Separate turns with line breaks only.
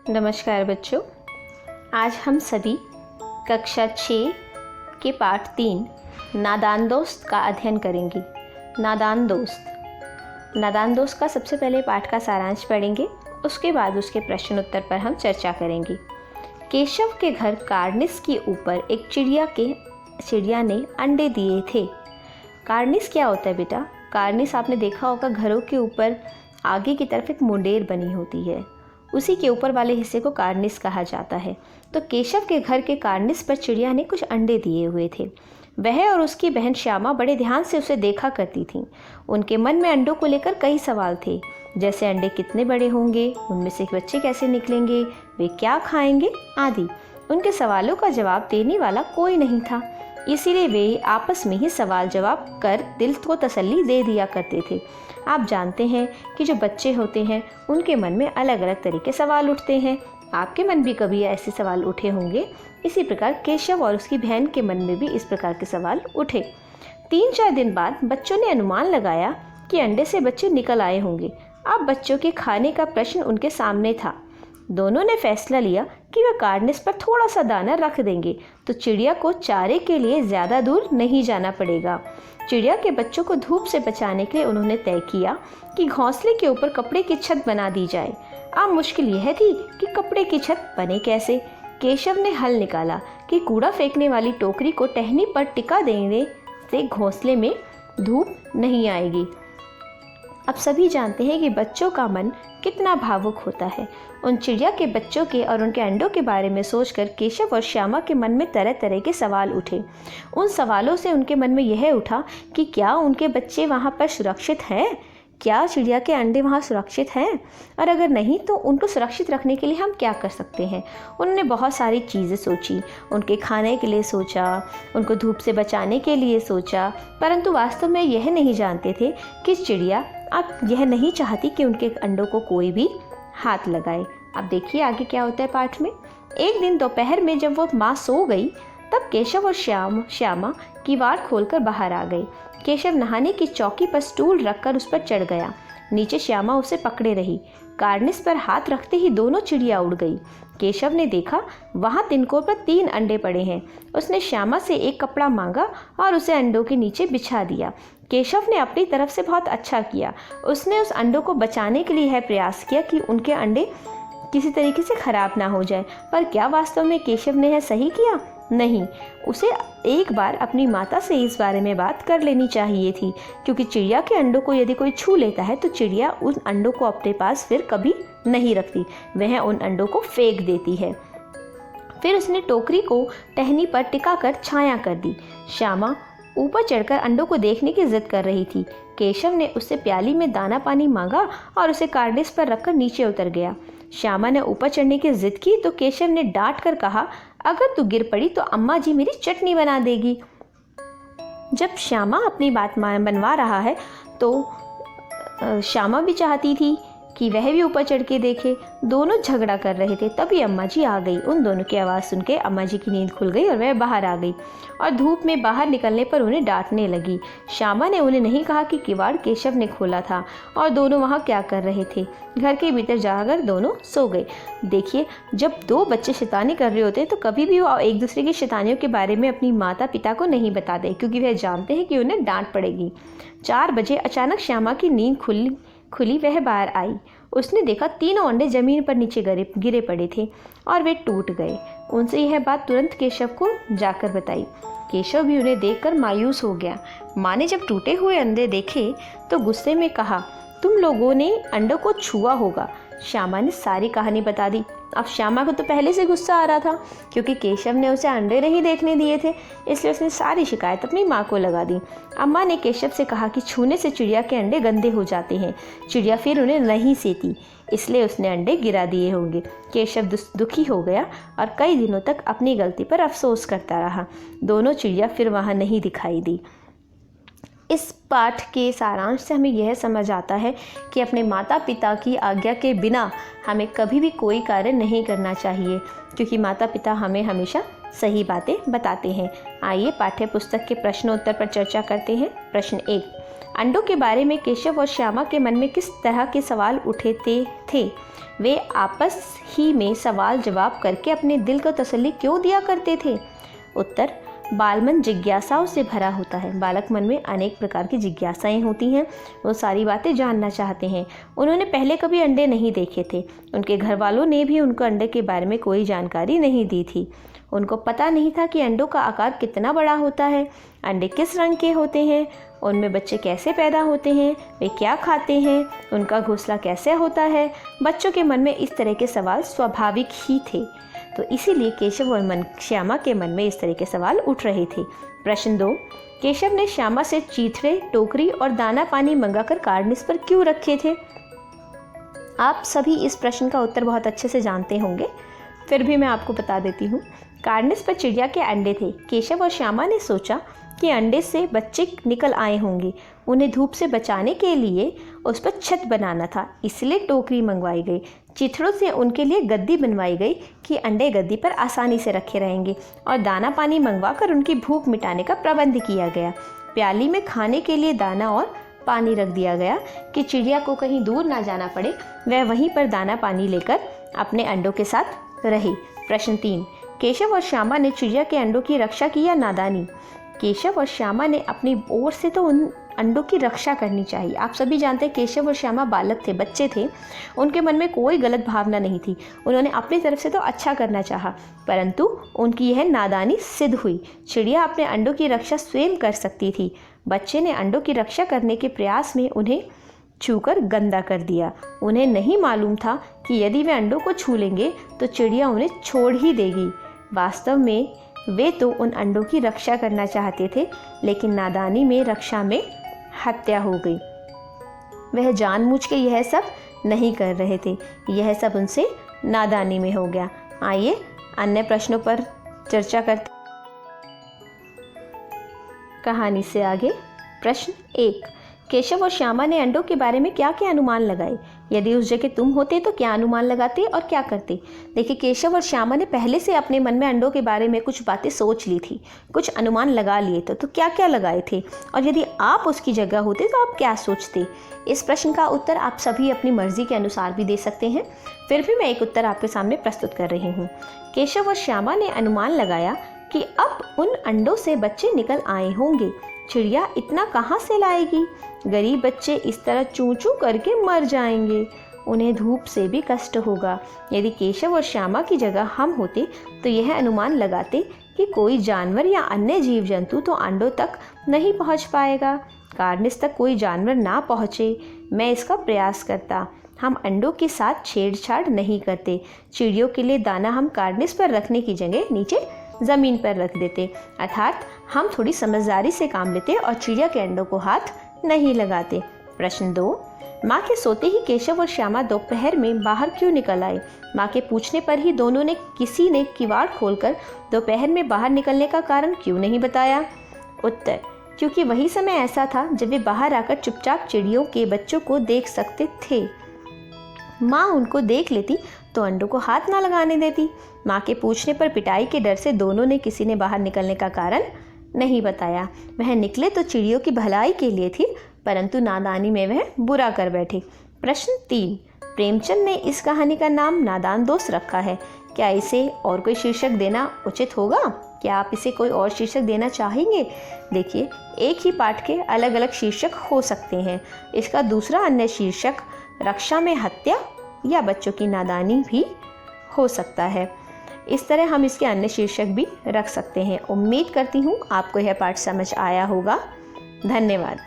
नमस्कार बच्चों, आज हम सभी कक्षा 6 के पाठ 3 नादान दोस्त का अध्ययन करेंगे। नादान दोस्त का सबसे पहले पाठ का सारांश पढ़ेंगे, उसके बाद उसके प्रश्न उत्तर पर हम चर्चा करेंगे। केशव के घर कार्निस के ऊपर एक चिड़िया ने अंडे दिए थे। कार्निस क्या होता है बेटा? कार्निस आपने देखा होगा, घरों के ऊपर आगे की तरफ एक मुंडेर बनी होती है, उसी के ऊपर वाले हिस्से को कार्निस कहा जाता है। तो केशव के घर के कार्निस पर चिड़िया ने कुछ अंडे दिए हुए थे। वह और उसकी बहन श्यामा बड़े ध्यान से उसे देखा करती थीं। उनके मन में अंडों को लेकर कई सवाल थे, जैसे अंडे कितने बड़े होंगे, उनमें से बच्चे कैसे निकलेंगे, वे क्या खाएंगे आदि। उनके सवालों का जवाब देने वाला कोई नहीं था, इसीलिए वे आपस में ही सवाल जवाब कर दिल को तसल्ली दे दिया करते थे। आप जानते हैं कि जो बच्चे होते हैं उनके मन में अलग अलग तरह के सवाल उठते हैं। आपके मन भी कभी ऐसे सवाल उठे होंगे। इसी प्रकार केशव और उसकी बहन के मन में भी इस प्रकार के सवाल उठे। 3-4 दिन बाद बच्चों ने अनुमान लगाया कि अंडे से बच्चे निकल आए होंगे। अब बच्चों के खाने का प्रश्न उनके सामने था। दोनों ने फैसला लिया कि वे कार्निस पर थोड़ा सा दाना रख देंगे, तो चिड़िया को चारे के लिए ज़्यादा दूर नहीं जाना पड़ेगा। चिड़िया के बच्चों को धूप से बचाने के लिए उन्होंने तय किया कि घोंसले के ऊपर कपड़े की छत बना दी जाए। अब मुश्किल यह थी कि कपड़े की छत बने कैसे। केशव ने हल निकाला कि कूड़ा फेंकने वाली टोकरी को टहनी पर टिका देने से घोंसले में धूप नहीं आएगी। अब सभी जानते हैं कि बच्चों का मन कितना भावुक होता है। उन चिड़िया के बच्चों के और उनके अंडों के बारे में सोचकर केशव और श्यामा के मन में तरह तरह के सवाल उठे। उन सवालों से उनके मन में यह उठा कि क्या उनके बच्चे वहाँ पर सुरक्षित हैं? क्या चिड़िया के अंडे वहाँ सुरक्षित हैं? और अगर नहीं तो उनको सुरक्षित रखने के लिए हम क्या कर सकते हैं? उन्होंने बहुत सारी चीज़ें सोची। उनके खाने के लिए सोचा, उनको धूप से बचाने के लिए सोचा, परंतु वास्तव में यह नहीं जानते थे कि चिड़िया अब यह नहीं चाहती कि उनके अंडों को कोई भी हाथ लगाए। अब देखिए आगे क्या होता है पाठ में। एक दिन दोपहर में जब वो माँ सो गई, तब केशव और श्यामा किवाड़ खोलकर बाहर आ गए। केशव नहाने की चौकी पर स्टूल रखकर उस पर चढ़ गया। नीचे श्यामा उसे पकड़े रही। कार्निस पर हाथ रखते ही दोनों चिड़िया उड़ गई। केशव ने देखा वहाँ तिनकों पर 3 अंडे पड़े हैं। उसने श्यामा से एक कपड़ा मांगा और उसे अंडों के नीचे बिछा दिया। केशव ने अपनी तरफ से बहुत अच्छा किया। उसने उस अंडों को बचाने के लिए यह प्रयास किया कि उनके अंडे किसी तरीके से खराब ना हो जाए। पर क्या वास्तव में केशव ने यह सही किया? नहीं, उसे एक बार अपनी माता से इस बारे में बात कर लेनी चाहिए थी, क्योंकि चिड़िया के अंडों को यदि कोई छू लेता है तो चिड़िया उन अंडों को अपने पास फिर कभी नहीं रखती, वह उन अंडों को फेंक देती है। फिर उसने टोकरी को टहनी पर टिका कर छाया कर दी। श्यामा ऊपर चढ़कर अंडों को देखने की जिद कर रही थी। केशव ने उससे प्याली में दाना पानी मांगा और उसे कार्निस पर रखकर नीचे उतर गया। श्यामा ने ऊपर चढ़ने की जिद की तो केशव ने डांट कर कहा, अगर तू गिर पड़ी तो अम्मा जी मेरी चटनी बना देगी। जब श्यामा अपनी बात मनवा रहा है तो श्यामा भी चाहती थी कि वह भी ऊपर चढ़ के देखे। दोनों झगड़ा कर रहे थे, तभी अम्मा जी आ गई। उन दोनों की आवाज़ सुन के अम्मा जी की नींद खुल गई और वह बाहर आ गई और धूप में बाहर निकलने पर उन्हें डांटने लगी। श्यामा ने उन्हें नहीं कहा कि किवाड़ केशव ने खोला था और दोनों वहाँ क्या कर रहे थे। घर के भीतर जाकर दोनों सो गए। देखिए, जब 2 बच्चे शैतानी कर रहे होते हैं तो कभी भी वो एक दूसरे की शैतानियों के बारे में अपनी माता पिता को नहीं बताते, क्योंकि वह जानते हैं कि उन्हें डांट पड़ेगी। 4 बजे अचानक श्यामा की नींद खुली वह बाहर आई। उसने देखा 3 अंडे जमीन पर नीचे गिरे पड़े थे और वे टूट गए। उनसे यह बात तुरंत केशव को जाकर बताई। केशव भी उन्हें देखकर मायूस हो गया। माँ ने जब टूटे हुए अंडे देखे तो गुस्से में कहा, तुम लोगों ने अंडों को छुआ होगा। श्यामा ने सारी कहानी बता दी। अब श्यामा को तो पहले से गुस्सा आ रहा था, क्योंकि केशव ने उसे अंडे नहीं देखने दिए थे, इसलिए उसने सारी शिकायत अपनी माँ को लगा दी। अम्मा ने केशव से कहा कि छूने से चिड़िया के अंडे गंदे हो जाते हैं, चिड़िया फिर उन्हें नहीं सेती, इसलिए उसने अंडे गिरा दिए होंगे। केशव दुखी हो गया और कई दिनों तक अपनी गलती पर अफसोस करता रहा। दोनों चिड़िया फिर वहाँ नहीं दिखाई दी। इस पाठ के सारांश से हमें यह समझ आता है कि अपने माता पिता की आज्ञा के बिना हमें कभी भी कोई कार्य नहीं करना चाहिए, क्योंकि माता पिता हमें हमेशा सही बातें बताते हैं। आइए पाठ्य पुस्तक के प्रश्नोत्तर पर चर्चा करते हैं। प्रश्न 1, अंडों के बारे में केशव और श्यामा के मन में किस तरह के सवाल उठे थे? वे आपस ही में सवाल जवाब करके अपने दिल को तसल्ली क्यों दिया करते थे? उत्तर, बालमन जिज्ञासाओं से भरा होता है। बालक मन में अनेक प्रकार की जिज्ञासाएं होती हैं, वो सारी बातें जानना चाहते हैं। उन्होंने पहले कभी अंडे नहीं देखे थे, उनके घर वालों ने भी उनको अंडे के बारे में कोई जानकारी नहीं दी थी। उनको पता नहीं था कि अंडों का आकार कितना बड़ा होता है, अंडे किस रंग के होते हैं, उनमें बच्चे कैसे पैदा होते हैं, वे क्या खाते हैं, उनका घोंसला कैसे होता है। बच्चों के मन में इस तरह के सवाल स्वाभाविक ही थे, तो इसीलिए केशव और श्यामा के मन में इस तरह के सवाल उठ रहे थे। प्रश्न 2, केशव ने श्यामा से चीथड़े, टोकरी और दाना पानी मंगाकर कार्निस पर क्यों रखे थे? आप सभी इस प्रश्न का उत्तर बहुत अच्छे से जानते होंगे, फिर भी मैं आपको बता देती हूँ। कार्निस पर चिड़िया के अंडे थे। केशव और श्यामा ने सोचा कि अंडे से बच्चे निकल आए होंगे, उन्हें धूप से बचाने के लिए उस पर छत बनाना था, इसलिए टोकरी मंगवाई गई। चिथड़ों से उनके लिए गद्दी बनवाई गई कि अंडे गद्दी पर आसानी से रखे रहेंगे, और दाना पानी मंगवाकर उनकी भूख मिटाने का प्रबंध किया गया। प्याली में खाने के लिए दाना और पानी रख दिया गया कि चिड़िया को कहीं दूर ना जाना पड़े, वह वहीं पर दाना पानी लेकर अपने अंडों के साथ रही। प्रश्न 3, केशव और श्यामा ने चिड़िया के अंडों की रक्षा की या नादानी? केशव और श्यामा ने अपनी ओर से तो उन अंडों की रक्षा करनी चाहिए। आप सभी जानते हैं केशव और श्यामा बालक थे, बच्चे थे, उनके मन में कोई गलत भावना नहीं थी। उन्होंने अपनी तरफ से तो अच्छा करना चाहा, परंतु उनकी यह नादानी सिद्ध हुई। चिड़िया अपने अंडों की रक्षा स्वयं कर सकती थी। बच्चे ने अंडों की रक्षा करने के प्रयास में उन्हें छूकर गंदा कर दिया। उन्हें नहीं मालूम था कि यदि वे अंडों को छू लेंगे तो चिड़िया उन्हें छोड़ ही देगी। वास्तव में वे तो उन अंडों की रक्षा करना चाहते थे, लेकिन नादानी में रक्षा में हत्या हो गई। वह जानबूझ के यह सब नहीं कर रहे थे, यह सब उनसे नादानी में हो गया। आइए अन्य प्रश्नों पर चर्चा करते। कहानी से आगे। प्रश्न 1, केशव और श्यामा ने अंडों के बारे में क्या क्या अनुमान लगाए? यदि उस जगह तुम होते तो क्या अनुमान लगाते और क्या करते? देखिए, केशव और श्यामा ने पहले से अपने मन में अंडों के बारे में कुछ बातें सोच ली थी, कुछ अनुमान लगा लिए थे, तो क्या क्या लगाए थे, और यदि आप उसकी जगह होते तो आप क्या सोचते? इस प्रश्न का उत्तर आप सभी अपनी मर्जी के अनुसार भी दे सकते हैं, फिर भी मैं एक उत्तर आपके सामने प्रस्तुत कर रही हूँ। केशव और श्यामा ने अनुमान लगाया कि अब उन अंडों से बच्चे निकल आए होंगे। चिड़िया इतना कहाँ से लाएगी? गरीब बच्चे इस तरह चूं चूं करके मर जाएंगे, उन्हें धूप से भी कष्ट होगा। यदि केशव और श्यामा की जगह हम होते तो यह अनुमान लगाते कि कोई जानवर या अन्य जीव जंतु तो अंडों तक नहीं पहुंच पाएगा। कार्निस तक कोई जानवर ना पहुंचे, मैं इसका प्रयास करता। हम अंडों के साथ छेड़छाड़ नहीं करते। चिड़ियों के लिए दाना हम कार्निस पर रखने की जगह नीचे ज़मीन पर रख देते, अर्थात हम थोड़ी समझदारी से काम लेते और चिड़िया के अंडों को हाथ नहीं लगाते। प्रश्न 2, माँ के सोते ही केशव और श्यामा दोपहर में बाहर क्यों निकल आए? माँ के पूछने पर ही दोनों ने किसी ने किवाड़ खोलकर दोपहर में बाहर निकलने का कारण क्यों नहीं बताया? उत्तर, क्योंकि वही समय ऐसा था जब वे बाहर आकर चुपचाप चिड़ियों के बच्चों को देख सकते थे। माँ उनको देख लेती तो अंडों को हाथ ना लगाने देती। माँ के पूछने पर पिटाई के डर से दोनों ने किसी ने बाहर निकलने का कारण नहीं बताया। वह निकले तो चिड़ियों की भलाई के लिए थी, परंतु नादानी में वह बुरा कर बैठे। प्रश्न 3, प्रेमचंद ने इस कहानी का नाम नादान दोस्त रखा है, क्या इसे और कोई शीर्षक देना उचित होगा? क्या आप इसे कोई और शीर्षक देना चाहेंगे? देखिए, एक ही पाठ के अलग अलग शीर्षक हो सकते हैं। इसका दूसरा अन्य शीर्षक रक्षा में हत्या या बच्चों की नादानी भी हो सकता है। इस तरह हम इसके अन्य शीर्षक भी रख सकते हैं। उम्मीद करती हूँ आपको यह पाठ समझ आया होगा। धन्यवाद।